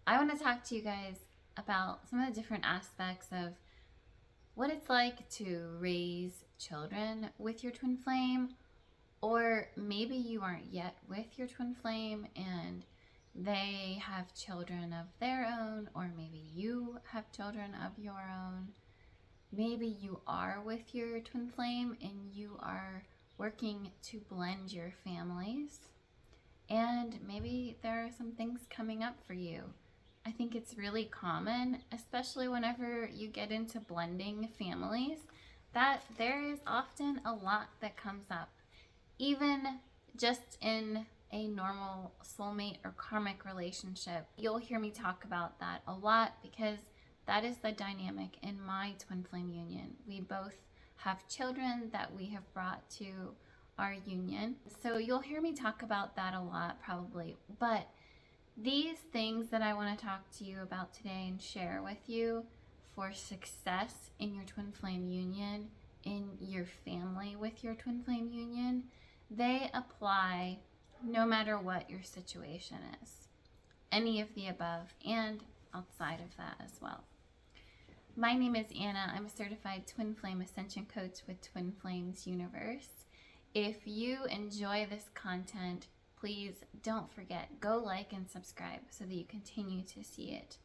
I want to talk to you guys about some of the different aspects of what it's like to raise children with your twin flame, or maybe you aren't yet with your twin flame and they have children of their own, or maybe you have children of your own. Maybe you are with your twin flame and you are working to blend your families, and maybe there are some things coming up for you. I think it's really common, especially whenever you get into blending families, that there is often a lot that comes up. Even just in a normal soulmate or karmic relationship, you'll hear me talk about that a lot because that is the dynamic in my twin flame union. We both have children that we have brought to our union. So you'll hear me talk about that a lot probably. But these things that I want to talk to you about today and share with you for success in your twin flame union, in your family with your twin flame union, they apply no matter what your situation is. Any of the above and outside of that as well. My name is Anna. I'm a certified twin flame ascension coach with Twin Flames Universe. If you enjoy this content, please don't forget, go like and subscribe so that you continue to see it.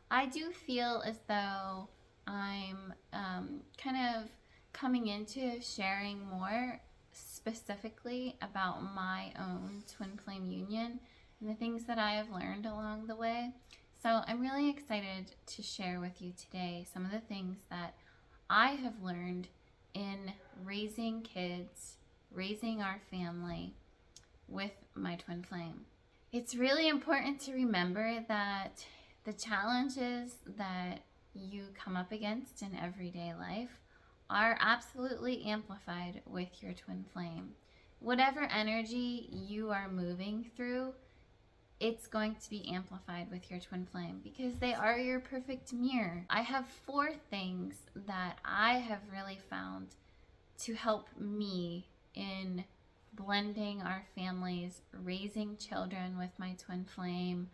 I do feel as though I'm kind of coming into sharing more specifically about my own twin flame union and the things that I have learned along the way. So I'm really excited to share with you today some of the things that I have learned in raising kids, raising our family with my twin flame. It's really important to remember that the challenges that you come up against in everyday life are absolutely amplified with your twin flame. Whatever energy you are moving through, it's going to be amplified with your twin flame because they are your perfect mirror. I have 4 things that I have really found to help me in blending our families, raising children with my twin flame,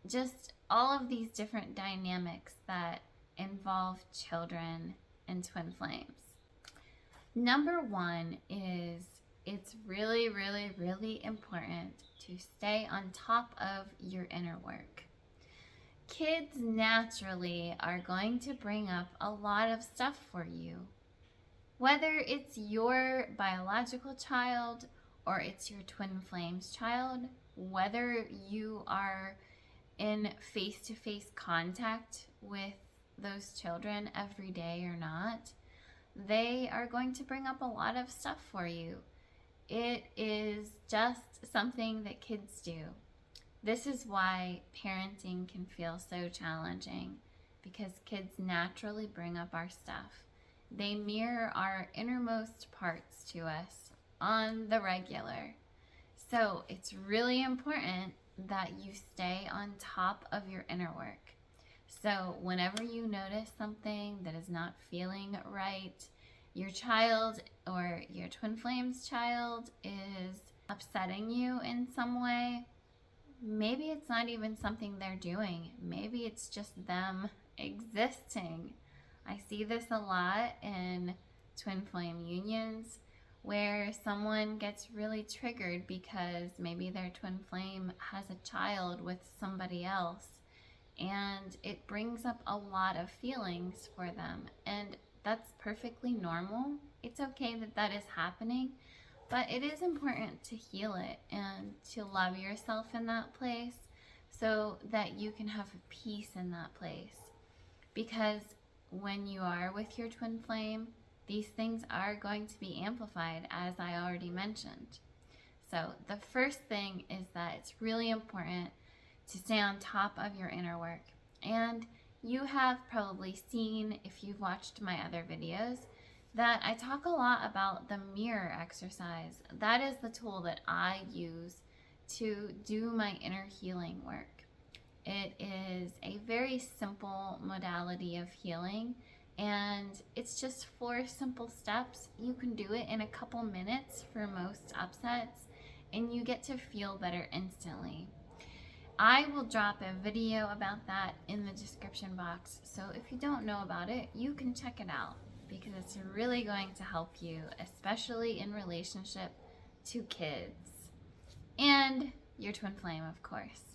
just all of these different dynamics that involve children and twin flames. Number 1 is it's really, really, really important to stay on top of your inner work. Kids naturally are going to bring up a lot of stuff for you. Whether it's your biological child or it's your twin flames child, whether you are in face-to-face contact with those children every day or not, they are going to bring up a lot of stuff for you. It is just something that kids do. This is why parenting can feel so challenging, because kids naturally bring up our stuff. They mirror our innermost parts to us on the regular. So it's really important that you stay on top of your inner work. So whenever you notice something that is not feeling right, your child or your twin flame's child is upsetting you in some way, maybe it's not even something they're doing. Maybe it's just them existing. I see this a lot in twin flame unions where someone gets really triggered because maybe their twin flame has a child with somebody else, and it brings up a lot of feelings for them, and that's perfectly normal. It's okay that that is happening, but it is important to heal it and to love yourself in that place so that you can have peace in that place. Because when you are with your twin flame, these things are going to be amplified, as I already mentioned. So the first thing is that it's really important to stay on top of your inner work. And you have probably seen, if you've watched my other videos, that I talk a lot about the mirror exercise. That is the tool that I use to do my inner healing work. It is a very simple modality of healing, and it's just 4 simple steps. You can do it in a couple minutes for most upsets, and you get to feel better instantly. I will drop a video about that in the description box. So if you don't know about it, you can check it out because it's really going to help you, especially in relationship to kids and your twin flame, of course.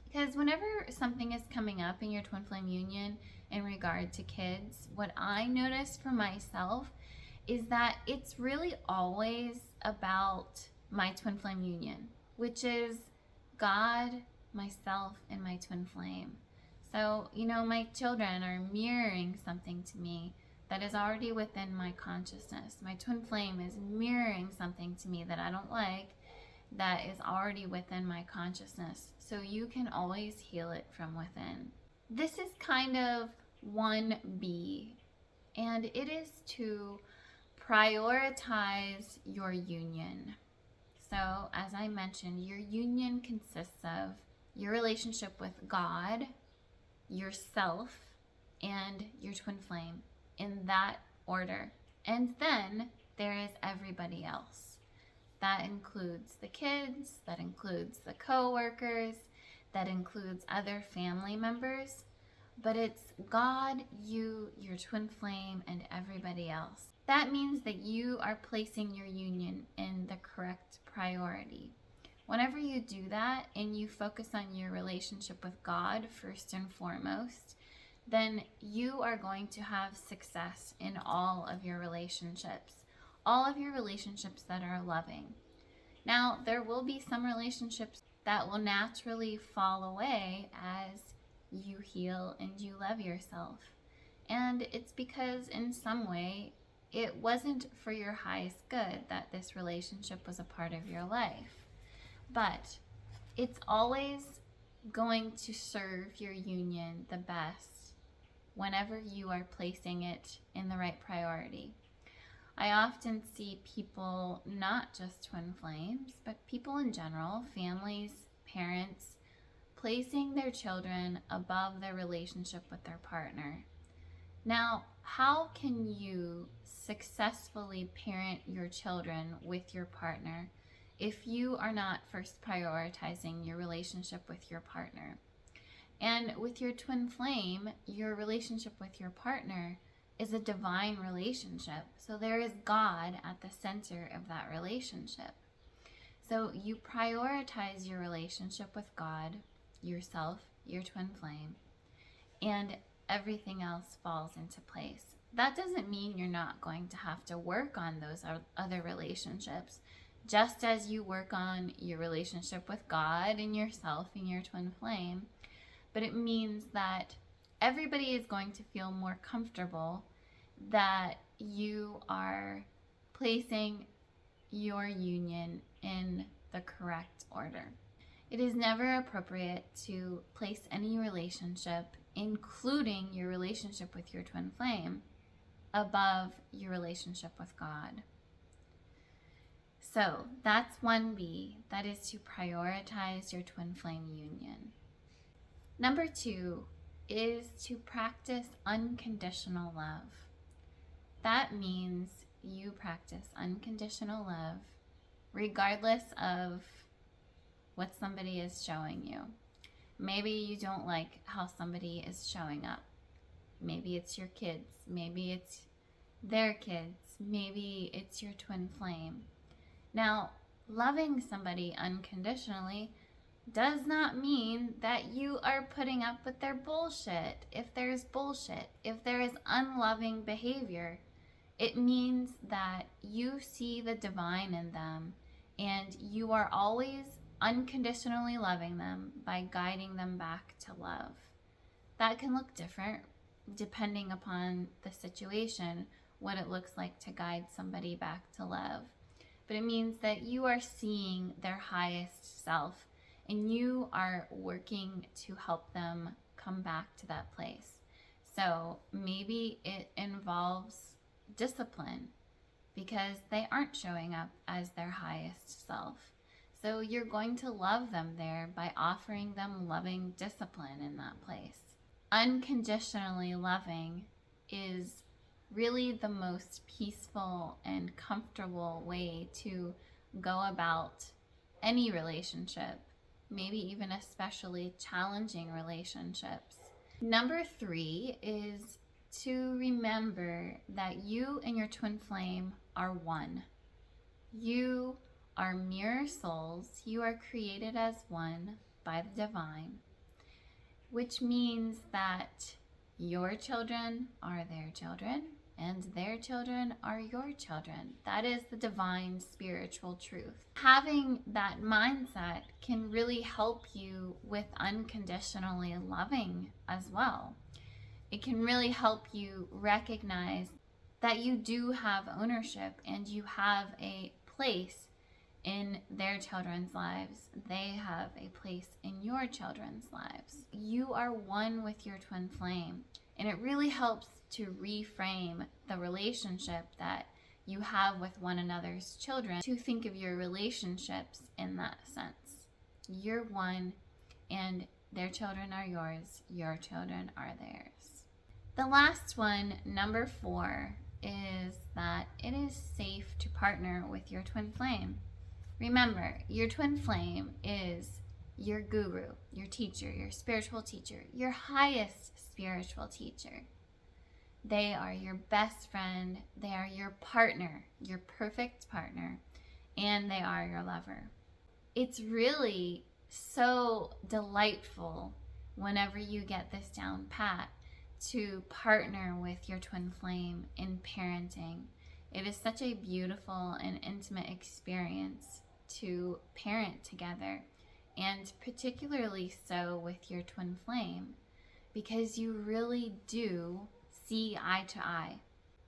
Because whenever something is coming up in your twin flame union in regard to kids, what I noticed for myself is that it's really always about my twin flame union, which is God, myself, and my twin flame. So, my children are mirroring something to me that is already within my consciousness. My twin flame is mirroring something to me that I don't like, that is already within my consciousness. So you can always heal it from within. This is kind of 1B, and it is to prioritize your union. So, as I mentioned, your union consists of your relationship with God, yourself, and your twin flame in that order. And then there is everybody else. That includes the kids, that includes the co-workers, that includes other family members. But it's God, you, your twin flame, and everybody else. That means that you are placing your union in the correct priority. Whenever you do that and you focus on your relationship with God first and foremost, then you are going to have success in all of your relationships. All of your relationships that are loving. Now, there will be some relationships that will naturally fall away as you heal and you love yourself. And it's because in some way, it wasn't for your highest good that this relationship was a part of your life. But it's always going to serve your union the best whenever you are placing it in the right priority. I often see people, not just twin flames, but people in general, families, parents, placing their children above their relationship with their partner. Now, how can you successfully parent your children with your partner if you are not first prioritizing your relationship with your partner? And with your twin flame, your relationship with your partner is a divine relationship. So there is God at the center of that relationship. So you prioritize your relationship with God, yourself, your twin flame, and everything else falls into place. That doesn't mean you're not going to have to work on those other relationships, just as you work on your relationship with God and yourself and your twin flame. But it means that everybody is going to feel more comfortable that you are placing your union in the correct order. It is never appropriate to place any relationship, including your relationship with your twin flame, above your relationship with God. So that's 1B, that is to prioritize your twin flame union. Number 2 is to practice unconditional love. That means you practice unconditional love regardless of what somebody is showing you. Maybe you don't like how somebody is showing up. Maybe it's your kids. Maybe it's their kids. Maybe it's your twin flame. Now, loving somebody unconditionally does not mean that you are putting up with their bullshit. If there's bullshit, if there is unloving behavior, it means that you see the divine in them and you are always unconditionally loving them by guiding them back to love. That can look different depending upon the situation, what it looks like to guide somebody back to love. But it means that you are seeing their highest self and you are working to help them come back to that place. So maybe it involves discipline because they aren't showing up as their highest self. So you're going to love them there by offering them loving discipline in that place. Unconditionally loving is really the most peaceful and comfortable way to go about any relationship, maybe even especially challenging relationships. Number 3 is to remember that you and your twin flame are one. You are mirror souls. You are created as one by the divine, which means that your children are their children and their children are your children. That is the divine spiritual truth. Having that mindset can really help you with unconditionally loving as well. It can really help you recognize that you do have ownership and you have a place in their children's lives. They have a place in your children's lives. You are one with your twin flame, and it really helps to reframe the relationship that you have with one another's children, to think of your relationships in that sense. You're one, and their children are yours, your children are theirs. The last one, number 4, is that it is safe to partner with your twin flame. Remember, your twin flame is your guru, your teacher, your spiritual teacher, your highest spiritual teacher. They are your best friend, they are your partner, your perfect partner, and they are your lover. It's really so delightful whenever you get this down pat to partner with your twin flame in parenting. It is such a beautiful and intimate experience to parent together, and particularly so with your twin flame, because you really do see eye to eye.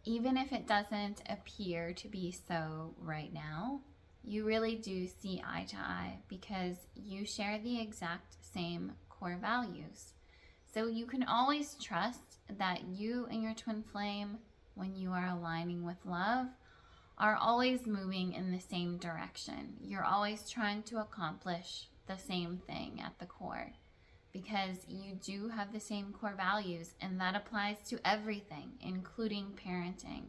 Even if it doesn't appear to be so right now, you really do see eye to eye because you share the exact same core values. So you can always trust that you and your twin flame, when you are aligning with love, are always moving in the same direction. You're always trying to accomplish the same thing at the core, because you do have the same core values, and that applies to everything, including parenting.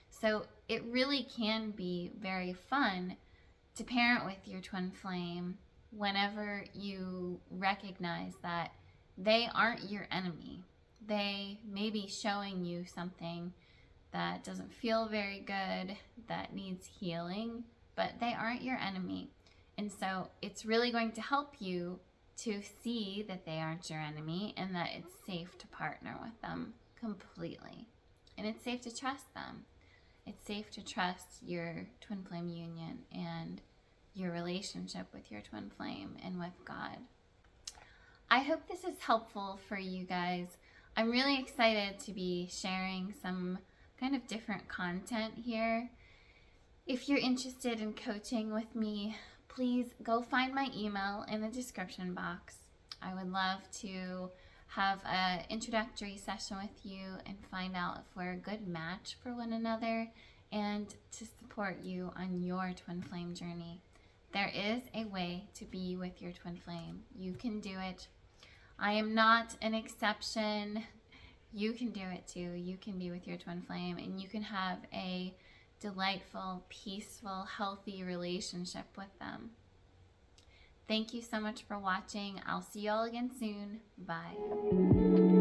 So it really can be very fun to parent with your twin flame whenever you recognize that they aren't your enemy. They may be showing you something that doesn't feel very good, that needs healing, but they aren't your enemy. And so it's really going to help you to see that they aren't your enemy, and that it's safe to partner with them completely. And it's safe to trust them. It's safe to trust your twin flame union and your relationship with your twin flame and with God. I hope this is helpful for you guys. I'm really excited to be sharing some kind of different content here. If you're interested in coaching with me, please go find my email in the description box. I would love to have an introductory session with you and find out if we're a good match for one another, and to support you on your twin flame journey. There is a way to be with your twin flame. You can do it. I am not an exception. You can do it too. You can be with your twin flame, and you can have a delightful, peaceful, healthy relationship with them. Thank you so much for watching. I'll see you all again soon. Bye.